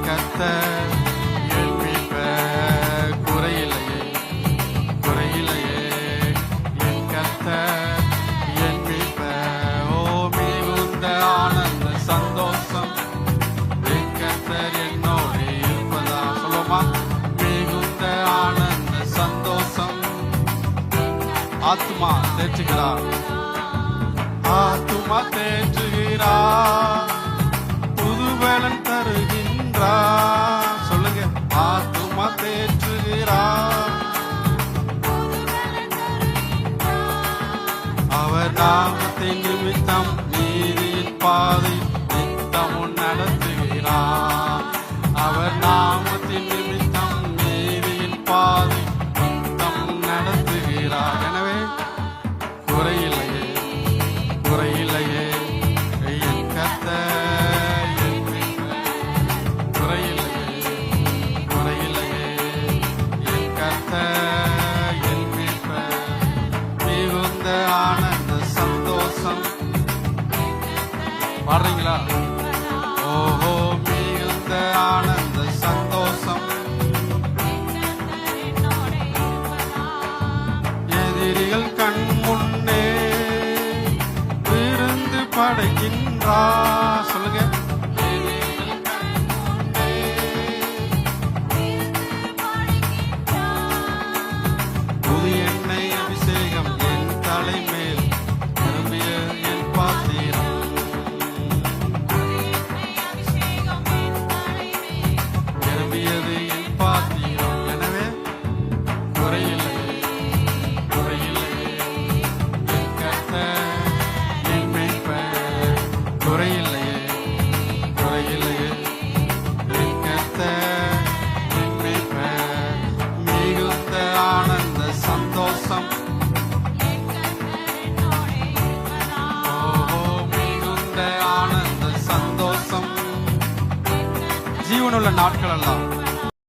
கர்த்தர் என் மீட்பர். குறையில்லையே குறையில்லையே என் கர்த்தர் என் மீட்பர். ஓ மிகுந்த ஆனந்த சந்தோஷம் என் கர்த்தர் என்னோடு இருப்பதா. சொல்லுமா, மிகுந்த ஆனந்த சந்தோஷம். ஆத்துமா தேற்றுகிறார், ஆத்துமா தேற்றுகிறார், புதுவேலன் தருகின்றார். சொல்லுங்க, ஆத்துமா தேற்றுகிறார், அவர் நாமத்தின் நிமித்தம் நீதியின் பாதை நித்தமும் நடத்துகிறார். அவர் நாமத்தின் நிமித்தம் நீதியின் பாதை நித்தம் நடத்துகிறார். எனவே குறையில்லையே குறையில்லையே என் கர்த்தர் என் மீட்பர். குறையில்லையே குறையில்லையே என் கர்த்தர் என் மீட்பர். மிகுந்த ஆனந்த சந்தோஷம். பாடுறீங்களா? ஓஹோ மிகுந்த ஆனந்த சந்தோஷம். எதிரிகள் கண் முன்னே விருந்து படைக்கின்றார். சொல்லுங்க, எதிரிகள் கண் முன்னே புது எண்ணெய் அபிஷேகம் என் தலைமேல் நிரம்பிய என் பாத்திரம். நிரம்பியது என் பாத்திரம். எனவே குறையில்லையே குறையில்லையே என் கர்த்தர் என் மீட்பர். குறையில்லையே குறையில்லையே என் கர்த்தர் என் மீட்பர். மிகுந்த ஆனந்த சந்தோஷம். ஓஹோ மிகுந்த ஆனந்த சந்தோஷம். ஜீவனுள்ள நாட்கள் எல்லாம்